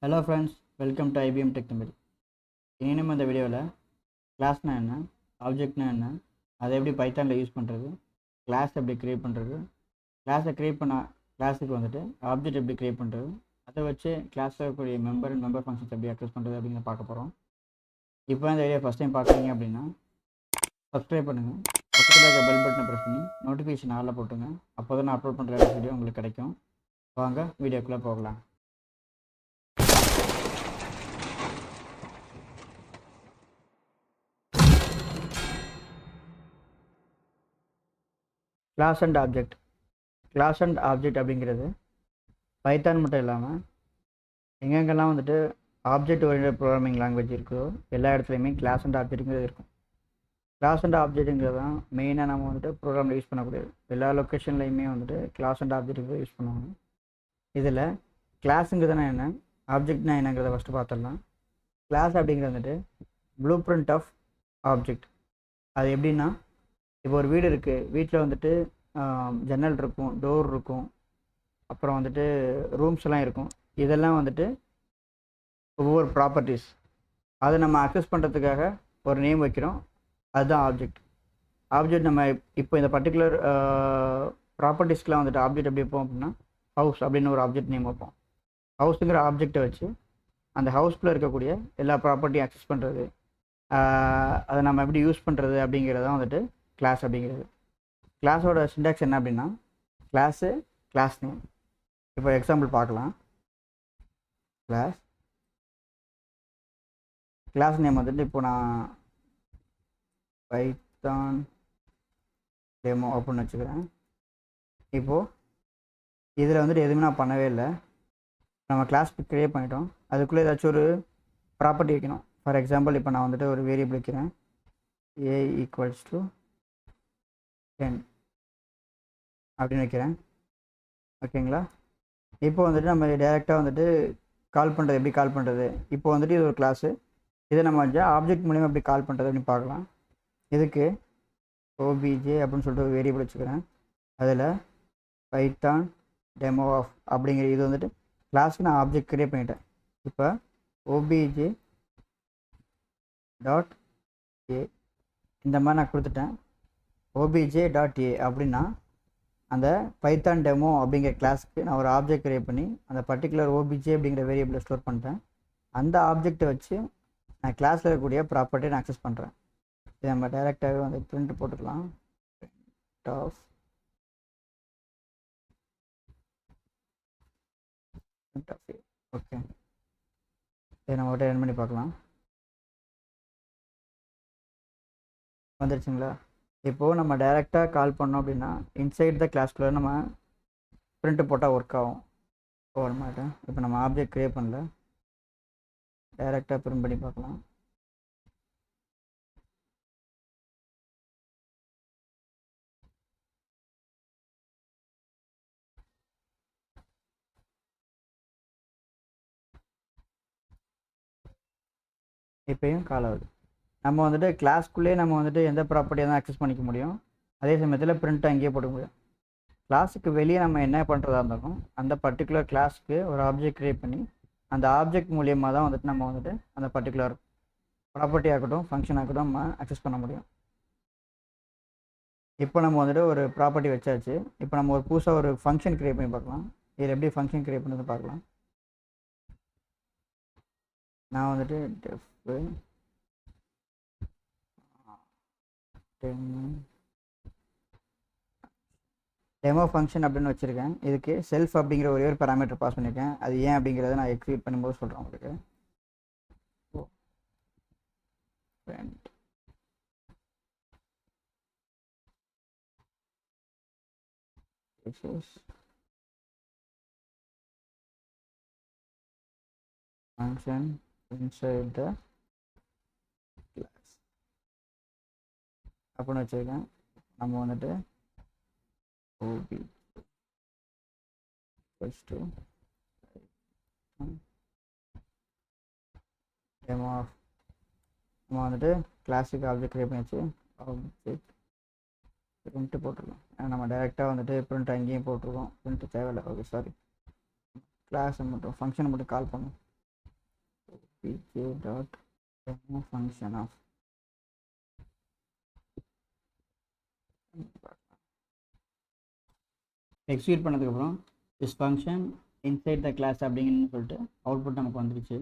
Hello friends, welcome to IBM Tech Tamil. இனி நம்ம இந்த வீடியோவில் கிளாஸ்னால் என்ன, ஆப்ஜெக்ட்னா என்ன, அதை எப்படி பைத்தானில் யூஸ் பண்ணுறது, கிளாஸ் எப்படி க்ரியேட் பண்ணுறது, கிளாஸை க்ரியேட் பண்ண கிளாஸுக்கு வந்துட்டு ஆப்ஜெக்ட் எப்படி க்ரியேட் பண்ணுறது, அதை வச்சு கிளாஸில் இருக்கக்கூடிய மெம்பர் ஃபங்க்ஷன்ஸ் எப்படி அக்சஸ் பண்ணுறது அப்படிங்கிறத பார்க்க போகிறோம். இப்போ இந்த வீடியோ ஃபஸ்ட் டைம் பார்க்குறீங்க அப்படின்னா சப்ஸ்கிரைப் பண்ணுங்கள், பக்கத்தில் இருக்க பெல் பட்டனை ப்ரெஸ் பண்ணி நோட்டிஃபிகேஷன் ஆளில் போட்டுங்க. அப்போ தான் நான் அப்லோட் பண்ணுற வீடியோ உங்களுக்கு கிடைக்கும். வாங்க வீடியோக்குள்ளே போகலாம். கிளாஸ் அண்ட் ஆப்ஜெக்ட் அப்படிங்கிறது பைத்தான் மட்டும் இல்லாமல் எங்கெங்கெல்லாம் வந்துட்டு ஆப்ஜெக்ட் ஓரியன்டட் ப்ரோக்ராமிங் லாங்குவேஜ் இருக்கோ எல்லா இடத்துலையுமே கிளாஸ் அண்ட் ஆப்ஜெக்ட்டுங்கிறது இருக்கும். கிளாஸ் அண்ட் ஆப்ஜெக்ட்டுங்கிறது தான் மெயினாக நம்ம வந்துட்டு ப்ரோக்ராமில் யூஸ் பண்ணக்கூடியது. எல்லா லொக்கேஷன்லையுமே வந்துட்டு கிளாஸ் அண்ட் ஆப்ஜெக்ட் யூஸ் பண்ணுவாங்க. இதில் கிளாஸுங்கிறதுனா என்ன, ஆப்ஜெக்ட்னா என்னங்கிறத ஃபஸ்ட்டு பார்த்துடலாம். கிளாஸ் அப்படிங்கிறது வந்துட்டு ப்ளூ பிரிண்ட் ஆஃப் ஆப்ஜெக்ட். அது எப்படின்னா, இப்போ ஒரு வீடு இருக்குது, வீட்டில் வந்துட்டு ஜன்னல் இருக்கும், டோர் இருக்கும், அப்புறம் வந்துட்டு ரூம்ஸ்லாம் இருக்கும். இதெல்லாம் வந்துட்டு ஒவ்வொரு ப்ராப்பர்ட்டிஸ். அதை நம்ம அக்சஸ் பண்ணுறதுக்காக ஒரு நேம் வைக்கிறோம், அதுதான் ஆப்ஜெக்ட் நம்ம இப்போ இந்த பர்டிகுலர் ப்ராப்பர்ட்டிஸ்க்கெலாம் வந்துட்டு ஆப்ஜெக்ட் எப்படி வைப்போம் அப்படின்னா, ஹவுஸ் அப்படின்னு ஒரு ஆப்ஜெக்ட் நேம் வைப்போம். ஹவுஸுங்கிற ஆப்ஜெக்டை வச்சு அந்த ஹவுஸ்குள்ளே இருக்கக்கூடிய எல்லா ப்ராப்பர்ட்டியும் அக்சஸ் பண்ணுறது, அதை நம்ம எப்படி யூஸ் பண்ணுறது அப்படிங்கிறதான் வந்துட்டு கிளாஸ் அப்படிங்கிறது. கிளாஸோட சின்டாக்ஸ் என்ன அப்படின்னா, கிளாஸ் நேம். இப்போ எக்ஸாம்பிள் பார்க்கலாம். கிளாஸ் நேம் வந்துட்டு இப்போ நான் பைத்தான் டெமோ அப்படின்னு வச்சுக்கிறேன். இப்போது இதில் வந்துட்டு எதுவுமே நான் பண்ணவே இல்லை. நம்ம கிளாஸ் க்ரியேட் பண்ணிட்டோம். அதுக்குள்ளே ஏதாச்சும் ஒரு ப்ராப்பர்ட்டி வைக்கணும். ஃபார் எக்ஸாம்பிள் இப்போ நான் வந்துட்டு ஒரு வேரியபிள் வைக்கிறேன், a = 10 அப்படின்னு வைக்கிறேன். ஓகேங்களா? இப்போ வந்துட்டு நம்ம டேரெக்டாக வந்துட்டு எப்படி கால் பண்ணுறது. இப்போ வந்துட்டு இது ஒரு கிளாஸு, இதை நம்ம வந்து ஆப்ஜெக்ட் மூலிமா எப்படி கால் பண்ணுறது அப்படின்னு பார்க்கலாம். இதுக்கு obj அப்படின்னு சொல்லிட்டு ஒரு வேரியபிள் வச்சுக்கிறேன். அதில் பைத்தான் டெமோ ஆஃப் அப்படிங்கிற இது வந்துட்டு கிளாஸுக்கு நான் ஆப்ஜெக்ட் க்ரியேட் பண்ணிட்டேன். இப்போ obj.a இந்த மாதிரி நான் கொடுத்துட்டேன். obj.a அப்படின்னா அந்த பைத்தான் டெமோ அப்படிங்கிற கிளாஸுக்கு நான் ஒரு ஆப்ஜெக்ட் க்ரியேட் பண்ணி அந்த பர்டிகுலர் obj அப்படிங்கிற வேரியபிளை ஸ்டோர் பண்ணிட்டேன். அந்த ஆப்ஜெக்டை வச்சு நான் கிளாஸில் இருக்கக்கூடிய ப்ராப்பர்ட்டியை நான் அக்சஸ் பண்ணுறேன். இதை நம்ம டைரெக்டாகவே வந்து பிரிண்ட் போட்டுக்கலாம். ஓகே, இதை நம்ம ரன் பண்ணி பார்க்கலாம். வந்துருச்சுங்களா? இப்போது நம்ம டைரெக்டாக கால் பண்ணோம் அப்படின்னா இன்சைட் த கிளாஸ்குள்ளே நம்ம பிரிண்ட்டு போட்டால் ஒர்க் ஆகும். வர மாட்டேன். இப்போ நம்ம ஆப்ஜெக்ட் க்ரியேட் பண்ணல, டைரெக்டாக பிரிண்ட் பண்ணி பார்க்கலாம். இப்போயும் கால் ஆகுது. நம்ம வந்துட்டு கிளாஸ்க்குள்ளே நம்ம வந்துட்டு எந்த ப்ராப்பர்ட்டியை தான் அக்சஸ் பண்ணிக்க முடியும், அதே சமயத்தில் பிரிண்ட்டை அங்கேயே போட முடியும். கிளாஸுக்கு வெளியே நம்ம என்ன பண்ணுறதா இருந்தாலும் அந்த பர்டிகுலர் கிளாஸுக்கு ஒரு ஆப்ஜெக்ட் க்ரியேட் பண்ணி அந்த ஆப்ஜெக்ட் மூலியமாக தான் வந்துட்டு நம்ம வந்துட்டு அந்த பர்டிகுலர் ப்ராப்பர்ட்டி ஆகட்டும், ஃபங்க்ஷன் ஆகட்டும் நம்ம அக்சஸ் பண்ண முடியும். இப்போ நம்ம வந்துட்டு ஒரு ப்ராப்பர்ட்டி வச்சாச்சு. இப்போ நம்ம ஒரு புதுசாக ஒரு ஃபங்க்ஷன் க்ரியேட் பண்ணி பார்க்கலாம். இதில் எப்படி ஃபங்க்ஷன் க்ரியேட் பண்ணுறது பார்க்கலாம். நான் வந்துட்டு டெமோ ஃபங்க்ஷன் அப்படின்னு வச்சுருக்கேன். இதுக்கு செல்ஃப் அப்படிங்கிற ஒரே ஒரு பேராமீட்டர் பாஸ் பண்ணியிருக்கேன். அது ஏன் அப்படிங்கிறத நான் எக்ஸிக்யூட் பண்ணும்போது சொல்கிறேன் உங்களுக்கு. function inside the class அப்படின்னு வச்சுருக்கேன். நம்ம வந்துட்டு ob டெமோ ஆஃப் நம்ம வந்துட்டு கிளாஸுக்கு ஆப்ஜெக்ட் க்ரியேட் பண்ணியாச்சு. ஆப்ஜெக்ட் பிரிண்ட்டு போட்டுருக்கோம். நம்ம டைரெக்டாக வந்துட்டு பிரிண்ட் அங்கேயும் போட்டிருக்கோம். பிரிண்ட்டு தேவையில்லை. ஓகே, சாரி, கிளாஸை மட்டும் ஃபங்க்ஷனை மட்டும் கால் பண்ணும். obj dot demo function of execute பண்ணதுக்கப்புறம் this function inside the class அப்படிங்கன்னு சொல்லிட்டு அவுட்புட் நமக்கு வந்துருச்சு.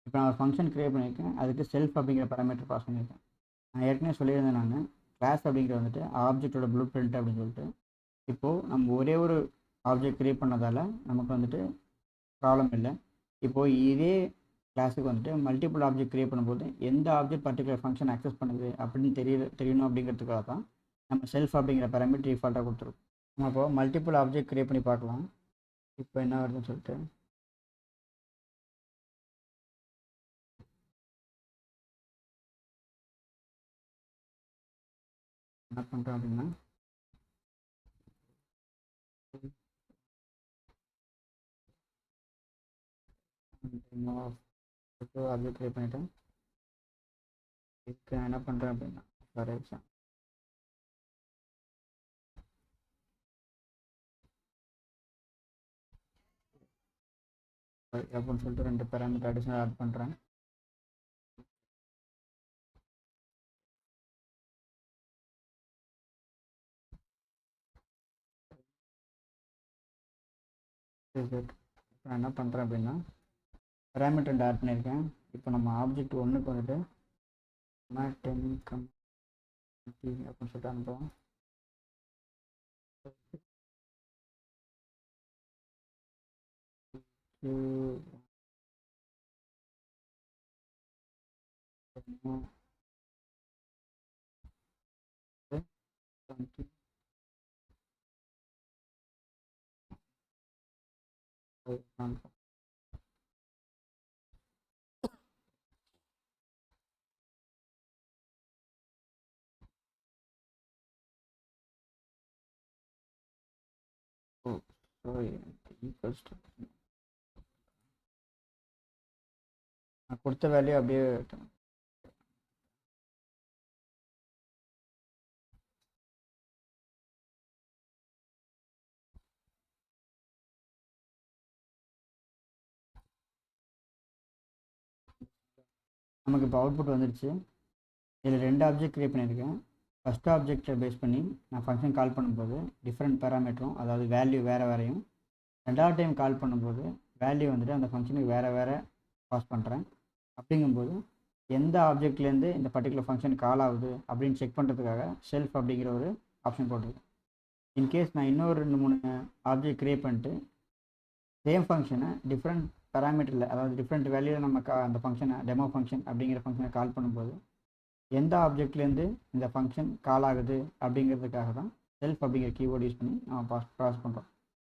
இப்போ நான் ஒரு ஃபங்க்ஷன் க்ரியேட் பண்ணியிருக்கேன், அதுக்கு செல்ஃப் அப்படிங்கிற பேராமீட்டர் பாஸ் பண்ணியிருக்கேன். நான் ஏற்கனவே சொல்லியிருந்தேன், நான் கிளாஸ் அப்படிங்கிற வந்துட்டு ஆப்ஜெக்டோட ப்ளூ பிரிண்ட் அப்படின்னு சொல்லிட்டு. இப்போது நம்ம ஒரே ஒரு ஆப்ஜெக்ட் க்ரியேட் பண்ணதால் நமக்கு வந்துட்டு ப்ராப்ளம் இல்லை. இப்போது இதே கிளாஸுக்கு வந்துட்டு மல்டிபிள் ஆப்ஜெக்ட் க்ரியேட் பண்ணும்போது எந்த ஆப்ஜெக்ட் பர்டிகுலர் ஃபங்க்ஷன் அக்சஸ் பண்ணுது அப்படின்னு தெரியணும் அப்படிங்கிறதுக்காக தான் நம்ம செல்ஃப் அப்படிங்கிற பேராமீட்டர் டிஃபால்ட்டாக கொடுத்துருக்கோம். நம்ம இப்போ மல்டிபிள் ஆப்ஜெக்ட் க்ரியேட் பண்ணி பார்க்கலாம். இப்போ என்ன வருதுன்னு சொல்லிட்டு என்ன பண்ணுறோம் அப்படின்னா, ஆப்ஜெக்ட் க்ரியேட் பண்ணிட்டேன். இதுக்கு நான் என்ன பண்ணுறேன் அப்படின்னா, ஃபார் எக்ஸாம்பிள் அப்படின்னு சொல்லிட்டு 2 பேராமீட்டர் அடிஷனல் ஆட் பண்ணுறேன். இப்போ நான் என்ன பண்ணுறேன் அப்படின்னா, பேராமீட்டர் ஆட் பண்ணியிருக்கேன். இப்போ நம்ம ஆப்ஜெக்ட் ஒன்றுக்கு வந்துட்டு 10 அப்படின்னு சொல்லிட்டு அனுப்புவோம். நான் கொடுத்த வேல்யூ அப்படியே நமக்கு இப்போ அவுட்புட் வந்துடுச்சு. இதில் 2 ஆப்ஜெக்ட் க்ரியேட் பண்ணியிருக்கேன். ஃபஸ்ட் ஆப்ஜெக்டை பேஸ் பண்ணி நான் ஃபங்க்ஷன் கால் பண்ணும்போது டிஃப்ரெண்ட் பேராமீட்டரும், அதாவது வேல்யூ வேறு வேறையும், ரெண்டாவது டைம் கால் பண்ணும்போது வேல்யூ வந்துட்டு அந்த ஃபங்க்ஷனுக்கு வேறு பாஸ் பண்ணுறேன். அப்படிங்கும்போது எந்த ஆப்ஜெக்ட்லேருந்து இந்த பர்டிகுலர் ஃபங்க்ஷன் கால் ஆகுது அப்படின்னு செக் பண்ணுறதுக்காக செல்ஃப் அப்படிங்கிற ஒரு ஆப்ஷன் போட்டிருக்கேன். இன்கேஸ் நான் இன்னொரு 2-3 ஆப்ஜெக்ட் க்ரியேட் பண்ணிட்டு சேம் ஃபங்க்ஷனை டிஃப்ரெண்ட் பேராமீட்டரில், அதாவது டிஃப்ரெண்ட் வேல்யூவில் நம்ம அந்த ஃபங்க்ஷனை டெமோ ஃபங்க்ஷன் அப்படிங்கிற ஃபங்க்ஷனை கால் பண்ணும்போது எந்த ஆப்ஜெக்ட்லேருந்து இந்த ஃபங்க்ஷன் கால் ஆகுது அப்படிங்கிறதுக்காக தான் செல்ஃப் அப்படிங்கிற கீவேர்டு யூஸ் பண்ணி நம்ம ப்ராசஸ் பண்ணுறோம்.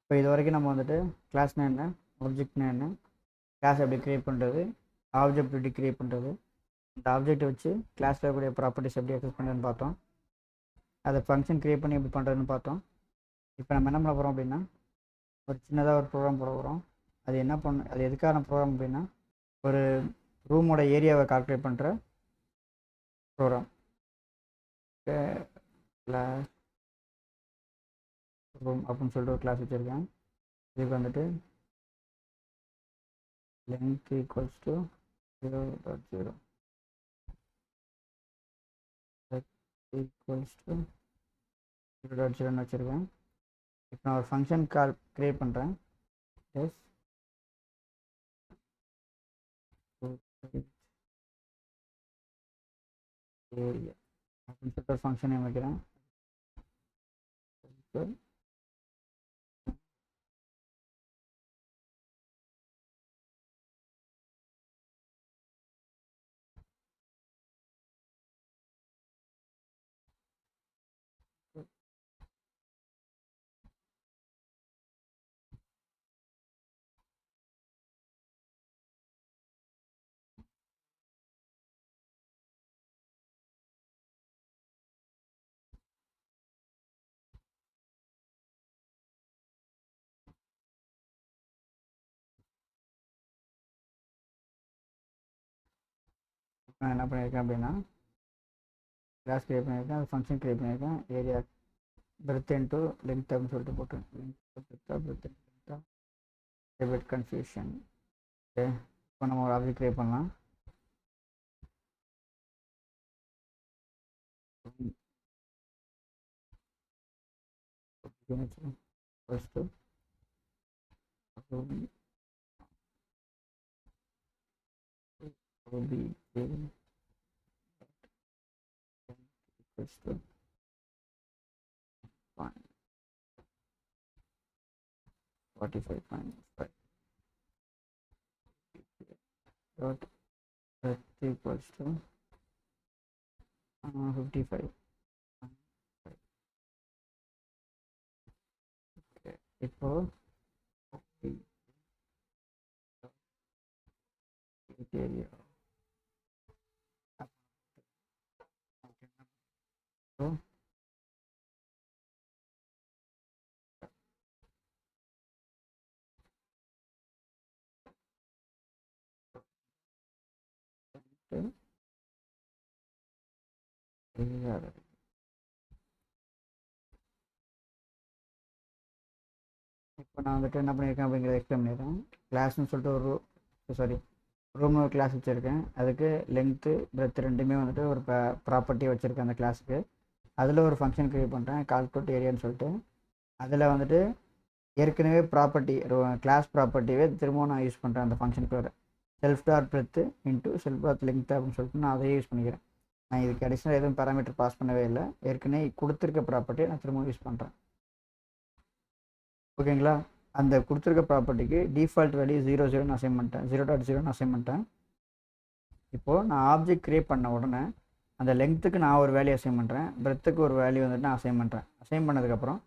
இப்போ இது வரைக்கும் நம்ம வந்துட்டு கிளாஸ்னா என்ன, ஆப்ஜெக்ட்னா என்ன, கிளாஸ் எப்படி க்ரியேட் பண்ணுறது, ஆப்ஜெக்ட் எப்படி க்ரியேட் பண்ணுறது, இந்த ஆப்ஜெக்டை வச்சு கிளாஸில் இருக்கக்கூடிய ப்ராப்பர்ட்டிஸ் எப்படி அக்சஸ் பண்ணுறதுன்னு பார்த்தோம். அதை ஃபங்க்ஷன் க்ரியேட் பண்ணி எப்படி பண்ணுறதுன்னு பார்த்தோம். இப்போ நம்ம என்ன பண்ண போகிறோம் அப்படின்னா, ஒரு சின்னதாக ஒரு ப்ரோக்ராம் போட போகிறோம். அது எதுக்கான ப்ரோக்ராம் அப்படின்னா, ஒரு ரூமோட ஏரியாவை கால்குலேட் பண்ணுற ப்ரோக்ராம். கிளாஸ் ரூம் அப்படின்னு சொல்லிட்டு ஒரு கிளாஸ் வச்சுருக்கேன். இதுக்கு வந்துட்டு length equals to 0.0 equals to 0.0 வச்சுருக்கேன். இப்போ நான் ஒரு ஃபங்க்ஷன் கால் க்ரியேட் பண்ணுறேன். ஏரியா அப்படின்னு சொல்லிட்டு ஒரு ஃபங்க்ஷன் நேம் வைக்கிறேன். நான் என்ன பண்ணியிருக்கேன் அப்படின்னா, கிளாஸ் க்ரியேட் பண்ணியிருக்கேன், அது ஃபங்க்ஷன் க்ரியேட் பண்ணியிருக்கேன். ஏரியா பிரெத் இன்ட்டு லென்த் அப்படின்னு சொல்லிட்டு போட்டேன். Breadth confusion. ஓகே, இப்போ நம்ம ஒரு ஆப்ஜெக்ட் கிரியேட் பண்ணலாம். First fine 45.5 dot breadth equals to 55. Okay, இப்போ area இப்போ நான் வந்துட்டு என்ன பண்ணியிருக்கேன் அப்படிங்கிறத எக்ஸ்பிளைன் பண்ணிடுறேன். கிளாஸ்னு சொல்லிட்டு ஒரு ரூம்னு ஒரு கிளாஸ் வச்சுருக்கேன். அதுக்கு லென்த்து பிரெத் ரெண்டுமே வந்துட்டு ஒரு ப்ராப்பர்ட்டி வச்சுருக்கேன் அந்த கிளாஸுக்கு. அதில் ஒரு ஃபங்க்ஷன் க்ரியேட் பண்ணுறேன், கால்குலேட் ஏரியான்னு சொல்லிட்டு. அதில் வந்துட்டு ஏற்கனவே ப்ராப்பர்ட்டி கிளாஸ் ப்ராப்பர்ட்டியே திரும்பவும் நான் யூஸ் பண்ணுறேன். அந்த ஃபங்க்ஷனுக்கு வர self dot breadth into self dot length அப்படின்னு சொல்லிட்டு நான் அதையே யூஸ் பண்ணிக்கிறேன். நான் இதுக்கு அடிஷ்னல் எதுவும் பேராமீட்டர் பாஸ் பண்ணவே இல்லை. ஏற்கனவே கொடுத்துருக்க ப்ராப்பர்ட்டியை நான் திரும்பவும் யூஸ் பண்ணுறேன். ஓகேங்களா? அந்த கொடுத்துருக்க ப்ராப்பர்ட்டிக்கு டிஃபால்ட் வேல்யூ 0 அசைன் பண்ணிட்டேன், 0.0 அசைன் பண்ணிட்டேன். இப்போது நான் ஆப்ஜெக்ட் க்ரியேட் பண்ண உடனே அந்த லென்த்துக்கு நான் ஒரு வேல்யூ அசைன் பண்ணுறேன், பிரெத்துக்கு ஒரு வேல்யூ வந்துட்டு நான் அசைன் பண்ணுறேன். அசைன் பண்ணதுக்கப்புறம்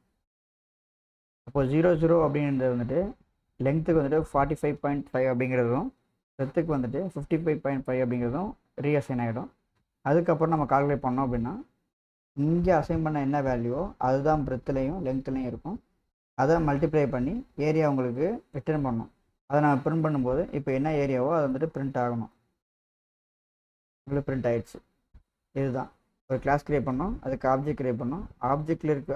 அப்போது 0 அப்படிங்கிறது வந்துட்டு லென்த்துக்கு வந்துட்டு 45.5 அப்படிங்கிறதும் பிரெத்துக்கு வந்துட்டு 55.5 அப்படிங்கிறதும் ரீஅசைன் ஆகிடும். அதுக்கப்புறம் நம்ம கால்குலேட் பண்ணோம் அப்படின்னா இங்கே அசைன் பண்ண என்ன வேல்யூவோ அதுதான் பிரெத்துலேயும் லென்த்துலேயும் இருக்கும். அதை மல்டிப்ளை பண்ணி ஏரியா உங்களுக்கு ரிட்டர்ன் பண்ணணும். அதை நான் பிரிண்ட் பண்ணும்போது இப்போ என்ன ஏரியாவோ அது வந்துட்டு பிரிண்ட் ஆகணும். உங்களுக்கு பிரிண்ட் ஆகிடுச்சு. இதுதான் ஒரு கிளாஸ் க்ரியேட் பண்ணோம், அதுக்கு ஆப்ஜெக்ட் க்ரியேட் பண்ணோம்,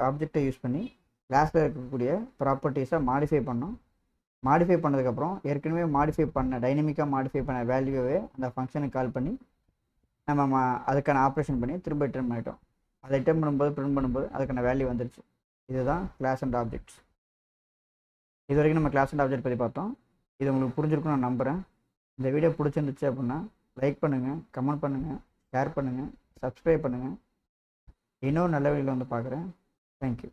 ஆப்ஜெக்டை யூஸ் பண்ணி கிளாஸில் இருக்கக்கூடிய ப்ராப்பர்ட்டிஸை மாடிஃபை பண்ணோம். மாடிஃபை பண்ணதுக்கப்புறம் ஏற்கனவே டைனமிக்காக மாடிஃபை பண்ண வேல்யூவே அந்த ஃபங்க்ஷனுக்கு கால் பண்ணி நம்ம அதுக்கான ஆப்ரேஷன் பண்ணி திரும்ப ரிட்டர்ன் பண்ணிட்டோம். அதை ரிட்டர்ன் பண்ணும்போது பிரிண்ட் பண்ணும்போது அதுக்கான வேல்யூ வந்துருச்சு. இதுதான் கிளாஸ் அண்ட் ஆப்ஜெக்ட்ஸ். இது வரைக்கும் நம்ம கிளாஸ் அண்ட் ஆப்ஜெக்ட் பற்றி பார்த்தோம். இது உங்களுக்கு புரிஞ்சிருக்குன்னு நான் நம்புகிறேன். இந்த வீடியோ பிடிச்சிருந்துச்சு அப்படின்னா லைக் பண்ணுங்கள், கமெண்ட் பண்ணுங்கள், ஷேர் பண்ணுங்கள், சப்ஸ்கிரைப் பண்ணுங்கள். இன்னொரு நல்ல வீடியோவில் வந்து பார்க்குறேன். தேங்க்யூ.